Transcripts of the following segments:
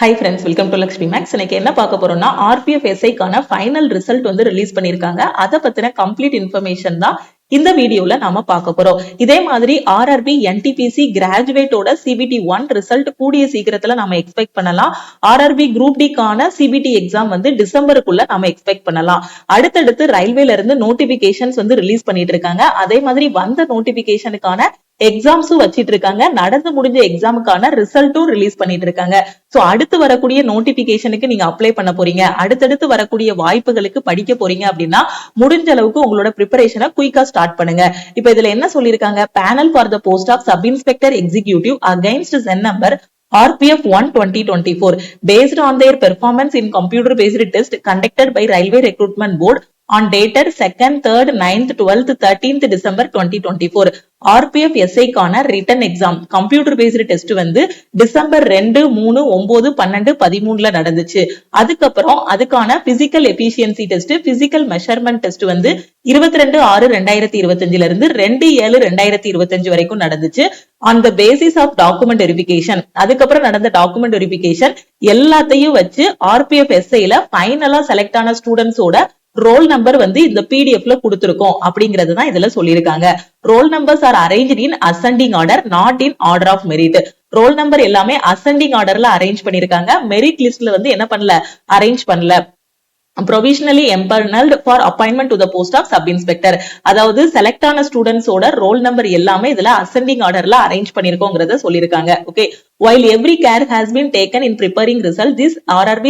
High friends, welcome to Lakshmi Max. இன்னைக்கு என்ன பார்க்க போறோம்னா, ஆர்பிஎஃப் எஸ்ஐக்கான ஃபைனல் ரிசல்ட் வந்து ரிலீஸ் பண்ணிருக்காங்க. அதை பத்தின கம்ப்ளீட் இன்ஃபர்மேஷன் தான் இந்த வீடியோல நாம பார்க்க போறோம். இதே மாதிரி ஆர்ஆர்பி என்டிபிசி கிராஜுவேட்டோட சிபிடி 1 ரிசல்ட் கூடிய சீக்கிரத்துல நாம எக்ஸ்பெக்ட் பண்ணலாம். ஆர்ஆர்பி குரூப் டிக்கான சிபிடி எக்ஸாம் வந்து டிசம்பருக்குள்ள நாம எக்ஸ்பெக்ட் பண்ணலாம். அடுத்தடுத்து ரயில்வேல இருந்து நோட்டிபிகேஷன்ஸ் வந்து ரிலீஸ் பண்ணிட்டு இருக்காங்க. அதே மாதிரி வந்த நோட்டிபிகேஷனுக்கான எக்ஸாம்ஸும் வச்சிட்டு இருக்காங்க. நடந்து முடிஞ்ச எக்ஸாமுக்கான ரிசல்ட்டும் ரிலீஸ் பண்ணிட்டு இருக்காங்க. சோ அடுத்து வரக்கூடிய நோட்டிபிகேஷனுக்கு நீங்க அப்ளை பண்ண போறீங்க, அடுத்தடுத்து வரக்கூடிய வாய்ப்புகளுக்கு படிக்க போறீங்க அப்படின்னா முடிஞ்ச அளவுக்கு உங்களோட ப்ரிப்பரேஷனை குயிக்கா ஸ்டார்ட் பண்ணுங்க. இப்ப இதுல என்ன சொல்லிருக்காங்க, panel for the post of sub inspector executive against CEN number RPF 1 2024 based on their performance in computer based test conducted by Railway Recruitment Board on dated 2nd, 3rd, 9th, 12th, 13th December 2024. RPF SI கான written exam computer based test வந்து December 2, 3, 9, 12, 13ல நடந்துச்சு. அதுக்கப்புறம் அதுக்கான physical efficiency test, physical measurement test வந்து 22/6/2025 இருந்து 2/7/2025 வரைக்கும் நடந்துச்சு. On the basis of document verification, அதுக்கப்புறம் நடந்த டாக்குமெண்ட் வெரிஃபிகேஷன் எல்லாத்தையும் வச்சு RPF SIல ஃபைனலா செலக்ட் ஆன ஸ்டூடெண்ட்ஸோட ரோல் நம்பர் வந்து இந்த பிடிஎஃப்ல கொடுத்திருக்கோம் அப்படிங்கறது தான் இதுல சொல்லியிருக்காங்க. Roll numbers are arranged in ascending order, not in order of merit. Roll number எல்லாமே அசெண்டிங் ஆர்டர்ல அரேஞ்ச் பண்ணிருக்காங்க. மெரிட் லிஸ்ட்ல வந்து என்ன பண்ணல, அரேஞ்ச் பண்ணல. provisionally empaneled for appointment to the post of sub inspector. அதாவது செலக்ட் ஆன ஸ்டூடெண்ட்ஸோட ரோல் நம்பர் எல்லாமே இதுல அசெண்டிங் ஆர்டர்ல அரேஞ்ச் பண்ணிருக்கோங்கறத சொல்லிருக்காங்க. Okay, while every care has been taken in preparing result, this RRB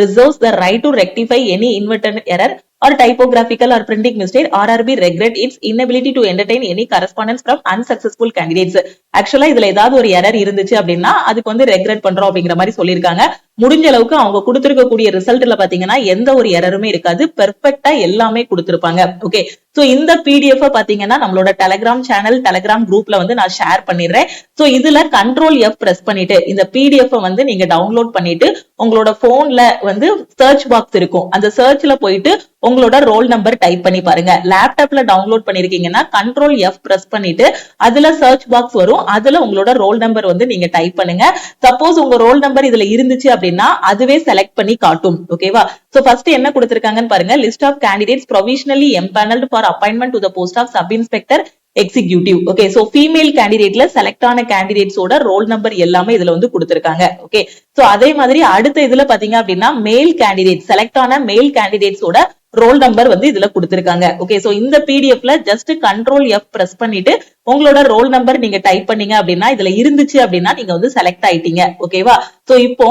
reserves the right to rectify any inadvertent error or typographical or printing mistake. RRB regret its inability to entertain any correspondence from unsuccessful candidates. ஆக்சுவலா இதுல ஏதாவது ஒரு error இருந்துச்சு அப்படின்னா அதுக்கு வந்து regret பண்றோம் அப்படிங்கிற மாதிரி சொல்லியிருக்காங்க. முடிஞ்ச அளவுக்கு அவங்க கொடுத்திருக்கக்கூடிய ரிசல்ட்ல பாத்தீங்கன்னா எந்த ஒரு எரருமே இருக்காது, பெர்ஃபெக்ட்டா எல்லாமே கொடுத்திருப்பாங்க. ஓகே, சோ இந்த பிடிஎஃப் பாத்தீங்கன்னா நம்மளோட டெலிகிராம் சேனல், டெலிகிராம் குரூப்ல வந்து நான் ஷேர் பண்ணிடுறேன். சோ இதுல Ctrl F பிரஸ் பண்ணிட்டு இந்த பிடிஎஃப் வந்து நீங்க டவுன்லோட் பண்ணிட்டு உங்களோட போன்ல வந்து சர்ச் பாக்ஸ் இருக்கும், அந்த சர்ச்ல போயிட்டு உங்களோட ரோல் நம்பர் டைப் பண்ணி பாருங்க. லேப்டாப்ல டவுன்லோட் பண்ணிருக்கீங்கன்னா Ctrl F பிரஸ் பண்ணிட்டு அதுல சர்ச் பாக்ஸ் வரும், அதுல உங்களோட ரோல் நம்பர் வந்து நீங்க டைப் பண்ணுங்க. சப்போஸ் உங்க ரோல் நம்பர் இதுல இருந்துச்சு அப்படின்னா அதுவே செலக்ட் பண்ணி காட்டும். ஓகேவா? சோ ஃபர்ஸ்ட் என்ன கொடுத்திருக்காங்கன்னு பாருங்க. List of candidates provisionally empaneled for appointment to the post of sub inspector executive. Okay, so female கேண்டிடேட்ல செலக்ட் ஆன கேண்டிடேட்ஸோட ரோல் நம்பர் எல்லாமே இதுல வந்து கொடுத்திருக்காங்க. ஓகே, சோ அதே மாதிரி அடுத்த இதுல பாத்தீங்க அப்படின்னா மேல் கேண்டிடேட், செலக்ட் ஆன மேல் கேண்டிடேட்ஸோட ரோல் நம்பர் வந்து இதுல கொடுத்திருக்காங்க. ஓகே, சோ இந்த பிடிஎஃப்ல ஜஸ்ட் Ctrl F பிரஸ் பண்ணிட்டு உங்களோட ரோல் நம்பர் நீங்க டைப் பண்ணீங்க அப்படின்னா இதுல இருந்துச்சு அப்படின்னா நீங்க வந்து செலக்ட் ஆயிட்டீங்க. ஓகேவா? சோ இப்போ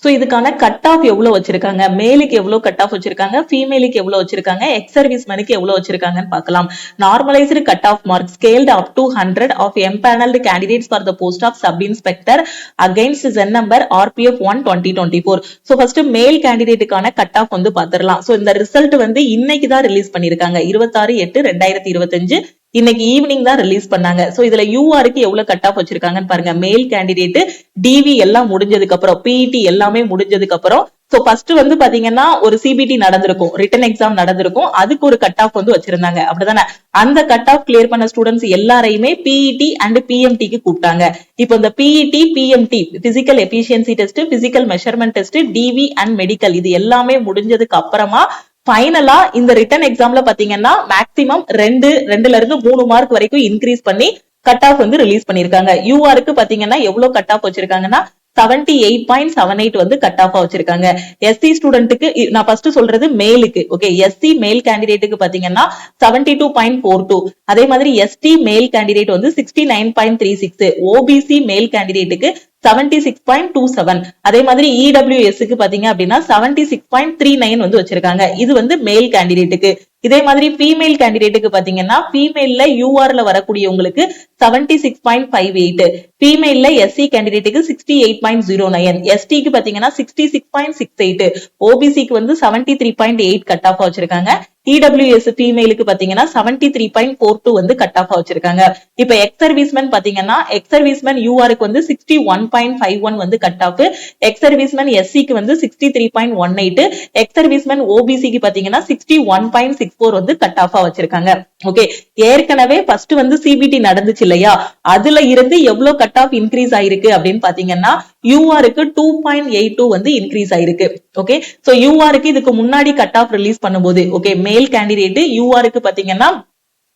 இதுக்கான கட் ஆஃப் எவ்வளவு வச்சிருக்காங்க, மேலுக்கு எவ்வளவு கட் ஆஃப் வச்சிருக்காங்க, ஃபீமேலுக்கு எவ்வளவு வச்சிருக்காங்க, எக்ஸ் சர்வீஸ் மேனுக்கு எவ்வளவு வச்சிருக்காங்கன்னு பார்க்கலாம். Normalised cut off mark scaled up to 100 of empanelled candidates for the post of sub inspector against CEN number RPF 1 2024. So first male கேண்டிடேட்டுக்கான கட் ஆஃப் வந்து பாத்துறலாம். சோ இந்த ரிசல்ட் வந்து இன்னைக்கு தான் ரிலீஸ் பண்ணிருக்காங்க, 26/8/2025 இன்னைக்கு ஈவினிங் தான் ரிலீஸ் பண்ணாங்க. சோ இதுல யூஆருக்கு எவ்வளவு கட் ஆஃப் வச்சிருக்காங்கன்னு பாருங்க. மேல் கேண்டிடேட் டிவி எல்லாம் முடிஞ்சதுக்கு அப்புறம், பிஇடி எல்லாமே முடிஞ்சதுக்கு அப்புறம், சோ ஃபர்ஸ்ட் வந்து பாத்தீங்கன்னா ஒரு சிபிடி நடந்திருக்கும், ரிட்டன் எக்ஸாம் நடந்திருக்கும், அதுக்கு ஒரு கட் ஆஃப் வந்து வச்சிருந்தாங்க. அப்படிதானே? அந்த கட் ஆஃப் கிளியர் பண்ண ஸ்டூடெண்ட்ஸ் எல்லாரையுமே பிஇடி அண்ட் பிஎம்டிக்கு கூப்பிட்டாங்க. இப்போ இந்த PET, PMT, physical efficiency test, physical measurement test, DV and medical இது எல்லாமே முடிஞ்சதுக்கு அப்புறமா ஃபைனலா இந்த ரிட்டன் எக்ஸாம்ல பாத்தீங்கன்னா மேக்ஸிமம் 2ல இருந்து 3 மார்க் வரைக்கும் இன்க்ரீஸ் பண்ணி கட் ஆஃப் வந்து ரிலீஸ் பண்ணிருக்காங்க. யூஆருக்கு பாத்தீங்கன்னா எவ்வளவு கட் ஆஃப் வச்சிருக்காங்கன்னா 78.78 வந்து கட் ஆஃப் வச்சிருக்காங்க. எஸ்சி ஸ்டூடெண்ட்டுக்கு நான் ஃபர்ஸ்ட் சொல்றது மேலுக்கு. ஓகே, எஸ்சி மேல் கேண்டிடேட்டுக்கு பாத்தீங்கன்னா 72.42. அதே மாதிரி எஸ்டி மேல் கேண்டிடேட் வந்து 69.36. ஓபிசி மேல் கேண்டிடேட்டுக்கு 76.27. அதே மாதிரி இடபிள்யூஎஸ்க்கு பாத்தீங்க அப்படின்னா 76.39 வந்து வச்சிருக்காங்க. இது வந்து மேல் கேண்டிடேட்டுக்கு. இதே மாதிரி ஃபீமேல் கேண்டிடேட்டுக்கு பாத்தீங்கன்னா ஃபீமேல்ல யூஆர்ல வரக்கூடியவங்களுக்கு 76.58, ஃபீமேல்ல எஸ்சி கேண்டிடேட்டுக்கு 68.09, எஸ்டிக்கு பாத்தீங்கன்னா 66.68, ஓபிசிக்கு வந்து 73.8 கட் ஆஃப் வச்சிருக்காங்க. இடபிள்யூஎஸ் ஃபீமேலுக்கு பாத்தீங்கன்னா 73.42 வந்து கட் ஆஃப் வச்சிருக்காங்க. இப்ப எக்ஸ் சர்வீஸ்மேன் பாத்தீங்கன்னா எக்ஸ் சர்வீஸ்மேன் யூஆருக்கு வந்து 61.51 வந்து கட் ஆஃப், எக்ஸ் சர்வீஸ்மேன் எஸ்சிக்கு வந்து 63.18, எக்ஸ் சர்வீஸ்மேன் ஓபிசிக்கு பாத்தீங்கன்னா 61.64 வந்து கட் ஆஃபா வச்சிருக்காங்க. ஓகே, ஏற்கனவே ஃபர்ஸ்ட் வந்து சிபிடி நடந்துச்சு இல்லையா, அதுல இருந்து எவ்வளவு கட் ஆஃப் இன்க்ரீஸ் ஆயிருக்கு அப்படின்னு பாத்தீங்கன்னா யூஆருக்கு 2.82 வந்து இன்க்ரீஸ் ஆயிருக்கு. ஓகே, சோ யூஆருக்கு இதுக்கு முன்னாடி கட் ஆஃப் ரிலீஸ் பண்ணும்போது ஓகே மேல் கேண்டிடேட் யூஆருக்கு பாத்தீங்கன்னா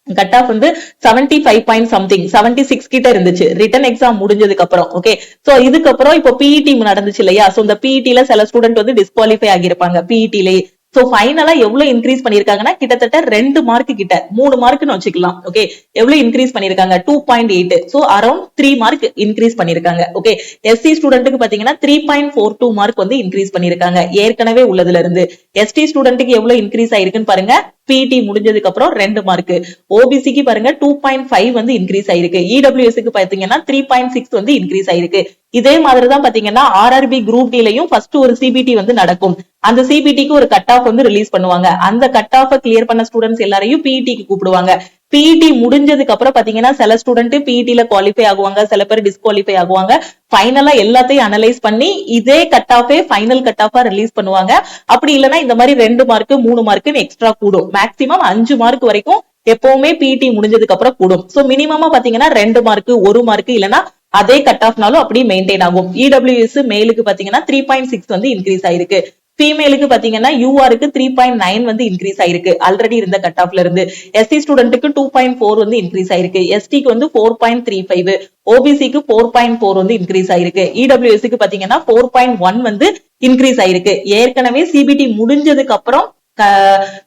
கட் ஆஃப் வந்து 75 பாயிண்ட் சம்திங் 76 கிட்ட இருந்துச்சு ரிட்டன் எக்ஸாம் முடிஞ்சதுக்கு அப்புறம். ஓகே, சோ இதுக்கப்புறம் இப்போ பிஇடி நடந்துச்சு இல்லையா, சோ இந்த பிஇடில சில ஸ்டூடெண்ட் வந்து டிஸ்குவாலிஃபை ஆகியிருப்பாங்க பிஇடிலே. சோ ஃபைனலா எவ்வளவு இன்க்ரீஸ் பண்ணிருக்காங்கன்னா கிட்டத்தட்ட 2 மார்க் கிட்ட 3 மார்க்னு வச்சுக்கலாம். ஓகே, எவ்வளவு இன்க்ரீஸ் பண்ணிருக்காங்க 2.8, சோ அரௌண்ட் 3 மார்க் இன்க்ரீஸ் பண்ணிருக்காங்க. ஓகே, எஸ்சி ஸ்டூடெண்ட்டுக்கு பாத்தீங்கன்னா 3.42 மார்க் வந்து இன்க்ரீஸ் பண்ணிருக்காங்க ஏற்கனவே உள்ளதுல இருந்து. எஸ்டி ஸ்டூடெண்ட்டுக்கு எவ்வளவு இன்க்ரீஸ் ஆயிருக்குன்னு பாருங்க, பிடி முடிஞ்சதுக்கு அப்புறம் 2 மார்க். ஓபிசிக்கு பாருங்க 2.5 வந்து இன்க்ரீஸ் ஆயிருக்கு. இடபிள்யூஎஸ்க்கு பாத்தீங்கன்னா 3.6 வந்து இன்க்ரீஸ் ஆயிருக்கு. இதே மாதிரிதான் பாத்தீங்கன்னா ஆர்ஆர்பி குரூப் டிலையும் ஃபர்ஸ்ட் ஒரு சிபிடி வந்து நடக்கும். அந்த சிபிடிக்கு ஒரு கட் ஆஃப் வந்து ரிலீஸ் பண்ணுவாங்க. அந்த கட் ஆஃப் கிளியர் பண்ண ஸ்டூடெண்ட்ஸ் எல்லாரையும் பிஇடிக்கு கூப்பிடுவாங்க. பிஇடி முடிஞ்சதுக்கு அப்புறம் பாத்தீங்கன்னா சில ஸ்டூடெண்ட் பிஇடில குவாலிஃபை ஆகுவாங்க, சில பேர் டிஸ்குவாலிஃபை ஆகுவாங்க. ஃபைனலா எல்லாத்தையும் அனலைஸ் பண்ணி இதே கட் ஆஃபே ஃபைனல் கட் ஆஃபா ரிலீஸ் பண்ணுவாங்க. அப்படி இல்லைன்னா இந்த மாதிரி 2 மார்க் 3 மார்க்னு எக்ஸ்ட்ரா கூடும். மேக்ஸிமம் 5 மார்க் வரைக்கும் எப்பவுமே பிஇடி முடிஞ்சதுக்கு அப்புறம் கூடும். சோ மினிமமா பாத்தீங்கன்னா 2 மார்க் 1 மார்க் இல்லைன்னா அதே கட் ஆஃப்னாலும் அப்படியே மெயின்டைன் ஆகும். இடபிள்யூஎஸ் மேலுக்கு பாத்தீங்கன்னா 3.6 வந்து இன்க்ரீஸ் ஆயிருக்கு. ஃபீமேலுக்கு பாத்தீங்கன்னா யூஆருக்கு 3.9 வந்து இன்க்ரீஸ் ஆயிருக்கு ஆல்ரெடி இருந்த கட் ஆஃப்ல இருந்து. எஸ்சி ஸ்டூடெண்ட்டுக்கு 2.4 வந்து இன்க்ரீஸ் ஆயிருக்கு. எஸ்டிக்கு வந்து 4.35, ஓபிசிக்கு 4.4 வந்து இன்க்ரீஸ் ஆயிருக்கு. இடபிள்யூஎஸ்க்கு பாத்தீங்கன்னா 4.1 வந்து இன்க்ரீஸ் ஆயிருக்கு. ஏற்கனவே சிபிடி முடிஞ்சதுக்கு அப்புறம்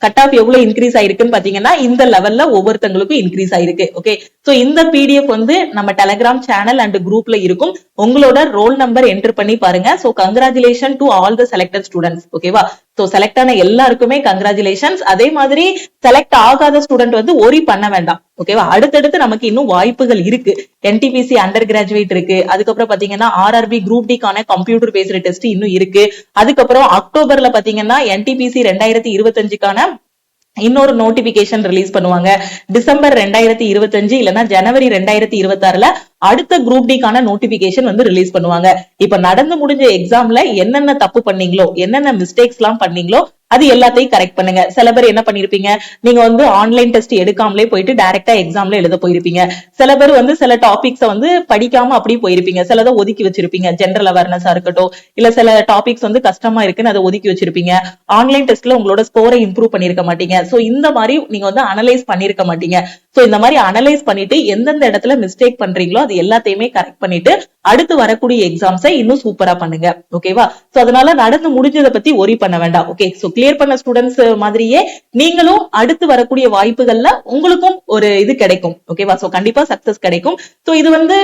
கட் ஆஃப் எவ்வளவு இன்க்ரீஸ் ஆயிருக்குன்னு பாத்தீங்கன்னா இந்த லெவல்ல ஒவ்வொருத்தங்களுக்கும் இன்க்ரீஸ் ஆயிருக்கு. ஓகே, சோ இந்த பிடிஎஃப் வந்து நம்ம டெலிகிராம் சேனல் அண்ட் குரூப்ல இருக்கும். உங்களோட ரோல் நம்பர் என்டர் பண்ணி பாருங்க. So congratulation to all the selected students. ஓகேவா, சோ செலக்ட் ஆன எல்லாருக்குமே கங்க்ராச்சுலேஷன்ஸ். அதே மாதிரி செலக்ட் ஆகாத ஸ்டூடெண்ட் வந்து ஒரி பண்ண வேண்டாம். ஓகேவா, அடுத்தடுத்து நமக்கு இன்னும் வாய்ப்புகள் இருக்கு. என்டிபிசி அண்டர் கிராஜுவேட் இருக்கு. அதுக்கப்புறம் பாத்தீங்கன்னா ஆர்ஆர்பி குரூப் டிக்கான கம்ப்யூட்டர் பேஸ்டு டெஸ்ட் இன்னும் இருக்கு. அதுக்கப்புறம் அக்டோபர்ல பாத்தீங்கன்னா என்டிபிசி 2025க்கான இன்னொரு நோட்டிபிகேஷன் ரிலீஸ் பண்ணுவாங்க. டிசம்பர் 2025 இல்லனா ஜனவரி 2026ல அடுத்த குரூப் டிக்கான நோட்டிபிகேஷன் வந்து ரிலீஸ் பண்ணுவாங்க. இப்ப நடந்து முடிஞ்ச எக்ஸாம்ல என்னென்ன தப்பு பண்ணீங்களோ, என்னென்ன மிஸ்டேக்ஸ் எல்லாம் பண்ணீங்களோ அது எல்லாத்தையும் கரெக்ட் பண்ணுங்க. சில பேர் என்ன பண்ணிருப்பீங்க, நீங்க வந்து ஆன்லைன் டெஸ்ட் எடுக்காமலே போயிட்டு டைரக்டா எக்ஸாம்ல எழுத போயிருப்பீங்க. சில பேர் வந்து சில டாபிக்ஸ் வந்து படிக்காம அப்படி போயிருப்பீங்க. சிலதை ஒதுக்கி வச்சிருப்பீங்க. ஜெனரல் அவேர்னஸா இருக்கட்டும், இல்ல சில டாபிக்ஸ் வந்து கஷ்டமா இருக்குன்னு அதை ஒதுக்கி வச்சிருப்பீங்க. ஆன்லைன் டெஸ்ட்ல உங்களோட ஸ்கோரை இம்ப்ரூவ் பண்ணிருக்க மாட்டீங்க. சோ இந்த மாதிரி நீங்க வந்து அனலைஸ் பண்ணிருக்க மாட்டீங்க. சோ இந்த மாதிரி அனலைஸ் பண்ணிட்டு எந்தெந்த இடத்துல மிஸ்டேக் பண்றீங்களோ அது எல்லாத்தையுமே கரெக்ட் பண்ணிட்டு அடுத்து வரக்கூடிய எக்ஸாம்ஸை இன்னும் சூப்பரா பண்ணுங்க. ஓகேவா, சோ அதனால நடந்து முடிஞ்சதை பத்தி ஒரி பண்ண வேண்டாம். ஓகே, சோ கிளியர் பண்ண ஸ்டூடெண்ட்ஸ் மாதிரியே நீங்களும் அடுத்து வரக்கூடிய வாய்ப்புகள்ல உங்களுக்கும் ஒரு இது கிடைக்கும். ஓகேவா, சோ கண்டிப்பா சக்சஸ் கிடைக்கும். சோ இது வந்து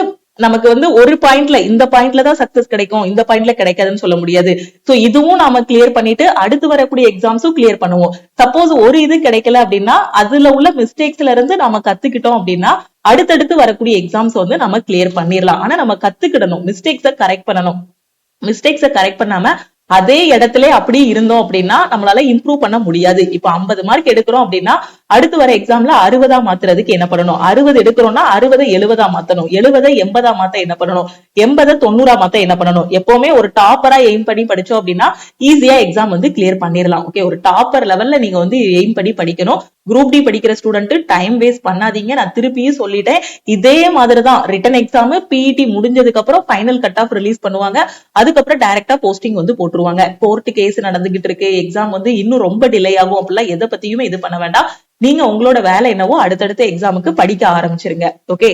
நமக்கு வந்து ஒரு பாயிண்ட்ல இந்த பாயிண்ட்ல தான் சக்சஸ் கிடைக்கும், இந்த பாயிண்ட்ல கிடைக்காதுன்னு சொல்ல முடியாது. சோ இதுவும் நாம கிளியர் பண்ணிட்டு அடுத்து வரக்கூடிய எக்ஸாம்ஸும் கிளியர் பண்ணுவோம். சப்போஸ் ஒரு இது கிடைக்கல அப்படின்னா அதுல உள்ள மிஸ்டேக்ஸ்ல இருந்து நாம கத்துக்கிட்டோம் அப்படின்னா அடுத்தடுத்து வரக்கூடிய எக்ஸாம்ஸ் வந்து நம்ம கிளியர் பண்ணிடலாம். ஆனா நம்ம கத்துக்கிடணும், மிஸ்டேக்ஸை கரெக்ட் பண்ணணும். மிஸ்டேக்ஸை கரெக்ட் பண்ணாம அதே இடத்துல அப்படி இருந்தோம் அப்படின்னா நம்மளால இம்ப்ரூவ் பண்ண முடியாது. இப்ப 50 மார்க் எடுக்கிறோம் அப்படின்னா அடுத்து வர எக்ஸாம்ல 60 மாத்துறதுக்கு என்ன பண்ணணும், 60 எடுக்கிறோம்னா 60 70 மாத்தணும், 70 80 மாத்த என்ன பண்ணணும், 80 90 மாத்த என்ன பண்ணணும். எப்பவுமே ஒரு டாப்பரா எய்ம் பண்ணி படிச்சோம் அப்படின்னா ஈஸியா எக்ஸாம் வந்து கிளியர் பண்ணிடலாம். ஓகே, ஒரு டாப்பர் லெவல்ல நீங்க வந்து எய்ம் பண்ணி படிக்கணும். குரூப் டி படிக்கிற ஸ்டூடெண்ட் டைம் வேஸ்ட் பண்ணாதீங்க. நான் திருப்பியும் சொல்லிட்டேன், இதே மாதிரிதான் ரிட்டன் எக்ஸாம் பிஇடி முடிஞ்சதுக்கு அப்புறம் ஃபைனல் கட் ஆஃப் ரிலீஸ் பண்ணுவாங்க. அதுக்கப்புறம் டைரக்டா போஸ்டிங் வந்து போட்டுருவாங்க. கோர்ட் கேஸ் நடந்துகிட்டு இருக்கு, எக்ஸாம் வந்து இன்னும் ரொம்ப டிலே ஆகும் அப்படிலாம் எதை பத்தியுமே இது பண்ண வேண்டாம். நீங்க உங்களோட வேலை என்னவோ அடுத்தடுத்த எக்ஸாமுக்கு படிக்க ஆரம்பிச்சிருங்க. ஓகே,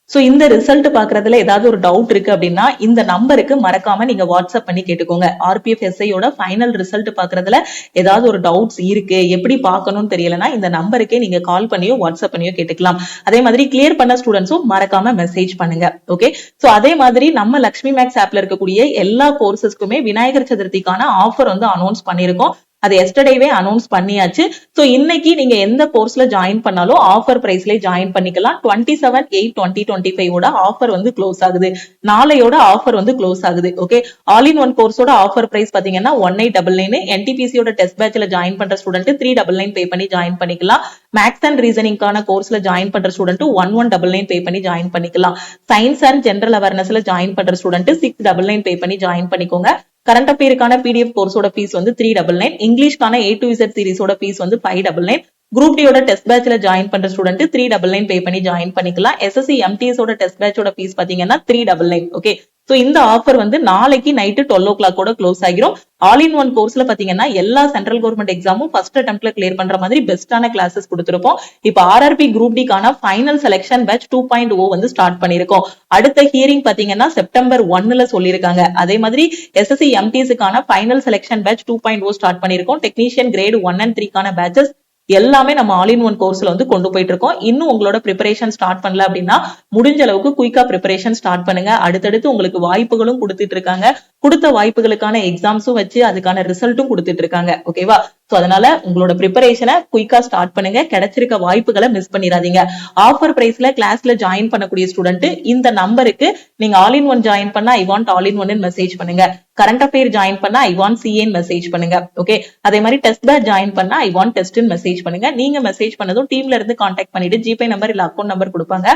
சோ இந்த ரிசல்ட் பாக்குறதுல ஏதாவது ஒரு டவுட் இருக்கு அப்படின்னா இந்த நம்பருக்கு மறக்காம நீங்க வாட்ஸ்அப் பண்ணி கேட்டுக்கோங்க. ஆர்பிஎஃப் எஸ்ஐயோட ஃபைனல் ரிசல்ட் பாக்குறதுல ஏதாவது ஒரு டவுட்ஸ் இருக்கு, எப்படி பார்க்கணும்னு தெரியலன்னா இந்த நம்பருக்கே நீங்க கால் பண்ணியோ வாட்ஸ்அப் பண்ணியோ கேட்டுக்கலாம். அதே மாதிரி கிளியர் பண்ண ஸ்டூடெண்ட்ஸும் மறக்காம மெசேஜ் பண்ணுங்க. ஓகே, சோ அதே மாதிரி நம்ம லக்ஷ்மி மேக்ஸ் ஆப்ல இருக்கக்கூடிய எல்லா கோர்சஸ்க்குமே விநாயகர் சதுர்த்திக்கான ஆஃபர் வந்து அனௌன்ஸ் பண்ணிருக்கோம். அது எஸ்டர்டேவே அனௌன்ஸ் பண்ணியாச்சு. சோ இன்னைக்கு நீங்க எந்த கோர்ஸ்ல ஜாயின் பண்ணாலும் ஆஃபர் பிரைஸ்ல ஜாயின் பண்ணிக்கலாம். 27/8/2025 ஓட ஆஃபர் வந்து க்ளோஸ் ஆகுது. நாளையோட ஆஃபர் வந்து க்ளோஸ் ஆகுது. ஓகே, ஆல் இன் ஒன் கோர்ஸோட ஆஃபர் பிரைஸ் பாத்தீங்கன்னா 1899. என்டிபிசியோட டெஸ்ட் பேட்ச்ல ஜாயின் பண்ற ஸ்டூடெண்ட் 399 பே பண்ணி ஜாயின் பண்ணிக்கலாம். மேக்ஸ் அண்ட் ரீசனிங்கான கோர்ஸ்ல ஜாயின் பண்ற ஸ்டூடெண்ட் 1199 பே பண்ணி ஜாயின் பண்ணிக்கலாம். சயின்ஸ் அண்ட் ஜெனரல் அவேர்னஸ்ல ஜாயின் பண்ற ஸ்டூடெண்ட் 699 பே பண்ணி ஜாயின் பண்ணிக்கோங்க. கரண்ட் அஃபேருக்கான பிடிஎஃப் கோர்ஸோட ஃபீஸ் வந்து 399. இங்கிலீஷ்கான A to Z சீரிஸோட ஃபீஸ் வந்து 599. குரூப் டியோட டெஸ்ட் பேட்ச்ல ஜாயின் பண்ற ஸ்டூடெண்ட் 399 பே பண்ணி ஜாயின் பண்ணிக்கலாம். எஸ்எஸ்சி எம்டிஎஸ் ஓட டெஸ்ட் பேட்சோட ஃபீஸ் பாத்தீங்கன்னா 399. ஓகே, சோ இந்த ஆஃபர் வந்து நாளைக்கு நைட்டு 12 o'clock க்ளோஸ் ஆகிரும். ஆல் இன் ஒன் கோர்ஸ்ல பாத்தீங்கன்னா எல்லா சென்ட்ரல் கவர்மெண்ட் எக்ஸாமும் ஃபர்ஸ்ட் அட்டெம்ப்ட்ல கிளியர் பண்ற மாதிரி பெஸ்டான கிளாஸஸ் கொடுத்திருப்போம். இப்ப ஆர்ஆர்பி குரூப் டிக்கான ஃபைனல் செலக்ஷன் பேட்ச் 2.0 வந்து ஸ்டார்ட் பண்ணிருக்கோம். அடுத்த ஹியரிங் பாத்தீங்கன்னா செப்டம்பர் 1ல சொல்லிருக்காங்க. அதே மாதிரி எஸ்எஸ்சி எம்டிஎஸ்க்கான ஃபைனல் செலக்ஷன் பேட்ச் 2.0 ஸ்டார்ட் பண்ணிருக்கோம். டெக்னீஷியன் கிரேட் 1 and 3க்கான பேட்சஸ் எல்லாமே நம்ம ஆல் இன் ஒன் கோர்ஸ்ல வந்து கொண்டு போயிட்டு இருக்கோம். இன்னும் உங்களோட ப்ரிப்பரேஷன் ஸ்டார்ட் பண்ணல அப்படின்னா முடிஞ்ச அளவுக்கு குயிக்கா ப்ரிப்பரேஷன் ஸ்டார்ட் பண்ணுங்க. அடுத்தடுத்து உங்களுக்கு வாய்ப்புகளும் கொடுத்துட்டு இருக்காங்க. கொடுத்த வாய்ப்புகளுக்கான எக்ஸாம்ஸும் வச்சு அதுக்கான ரிசல்ட்டும் கொடுத்துட்டு இருக்காங்க. ஓகேவா? சோ அதனால உங்களோட ப்ரிப்பரேஷனை குயிக்கா ஸ்டார்ட் பண்ணுங்க. கிடைச்சிருக்க வாய்ப்புகளை மிஸ் பண்ணிடாதீங்க. ஆஃபர் பிரைஸ்ல கிளாஸ்ல ஜாயின் பண்ணக்கூடிய ஸ்டூடெண்ட் இந்த நம்பருக்கு நீங்க ஆல் இன் ஒன் ஜாயின் பண்ணா I want all in one message பண்ணுங்க. கரண்ட் அஃபேர் ஜாயின் பண்ணா ஐ வாண்ட் சிஏன்னு மெசேஜ் பண்ணுங்க. ஓகே, அதே மாதிரி டெஸ்ட் பேட்ச் ஜாயின் பண்ணா ஐ வாண்ட் டெஸ்ட்னு மெசேஜ் பண்ணுங்க. நீங்க மெசேஜ் பண்ணதும் டீம்ல இருந்து கான்டாக்ட் பண்ணிட்டு ஜிபே நம்பர் இல்ல அக்கௌண்ட் நம்பர் கொடுப்பாங்க.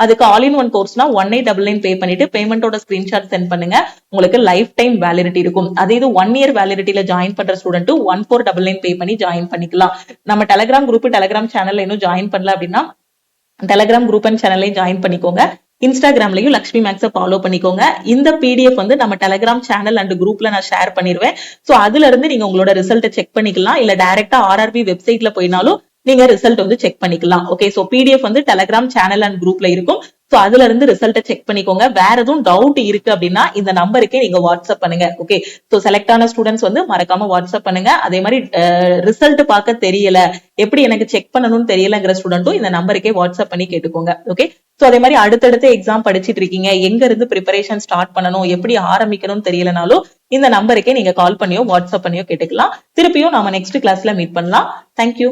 அதுக்கு ஆல் இன் ஒன் கோர்ஸ்னா 1899 பே பண்ணிட்டு பேமெண்டோட ஸ்கிரீன்ஷாட் சென்ட் பண்ணுங்க. உங்களுக்கு லைஃப் டைம் வேலிடிட்டி இருக்கும். அதே இது 1 year வேலிடிட்டில ஜாயின் பண்ற ஸ்டூடெண்ட் 1499 பே பண்ணி ஜாயின் பண்ணிக்கலாம். நம்ம டெலிகிராம் குரூப் டெலிகிராம் சேனல்ல இன்னும் ஜாயின் பண்ணல அப்படின்னா டெலிகிராம் குரூப் அண்ட் சேனல்லையும் ஜாயின் பண்ணிக்கோங்க. இன்ஸ்டாகிராம்லயும் லக்ஷ்மி மேக்ஸை ஃபாலோ பண்ணிக்கோங்க. இந்த பிடிஎஃப் வந்து நம்ம டெலிகிராம் சேனல் அண்ட் குரூப்ல நான் ஷேர் பண்ணிருவேன். சோ அதுல இருந்து நீங்க உங்களோட ரிசல்ட்டை செக் பண்ணிக்கலாம். இல்ல டைரக்டா ஆர்ஆர்பி வெப்சைட்ல போயினாலும் நீங்க ரிசல்ட் வந்து செக் பண்ணிக்கலாம். ஓகே, சோ பிடிஎஃப் வந்து டெலிகிராம் சேனல் அண்ட் குரூப்ல இருக்கும். சோ அதுல இருந்து ரிசல்ட்டை செக் பண்ணிக்கோங்க. வேற எதுவும் டவுட் இருக்கு அப்படின்னா இந்த நம்பருக்கே நீங்க வாட்ஸ்அப் பண்ணுங்க. ஓகே, சோ செலக்ட் ஆன ஸ்டூடெண்ட்ஸ் வந்து மறக்காம வாட்ஸ்அப் பண்ணுங்க. அதே மாதிரி ரிசல்ட் பார்க்க தெரியல, எப்படி எனக்கு செக் பண்ணணும்னு தெரியலங்கிற ஸ்டூடெண்ட்டும் இந்த நம்பருக்கே வாட்ஸ்அப் பண்ணி கேட்டுக்கோங்க. ஓகே, சோ அதே மாதிரி அடுத்தடுத்து எக்ஸாம் படிச்சிட்டு இருக்கீங்க, எங்க இருந்து ப்ரிப்பரேஷன் ஸ்டார்ட் பண்ணணும், எப்படி ஆரம்பிக்கணும்னு தெரியலனாலும் இந்த நம்பருக்கே நீங்க கால் பண்ணியோ வாட்ஸ்அப் பண்ணியோ கேட்டுக்கலாம். திருப்பியும் நாம நெக்ஸ்ட் கிளாஸ்ல மீட் பண்ணலாம். தேங்க்யூ.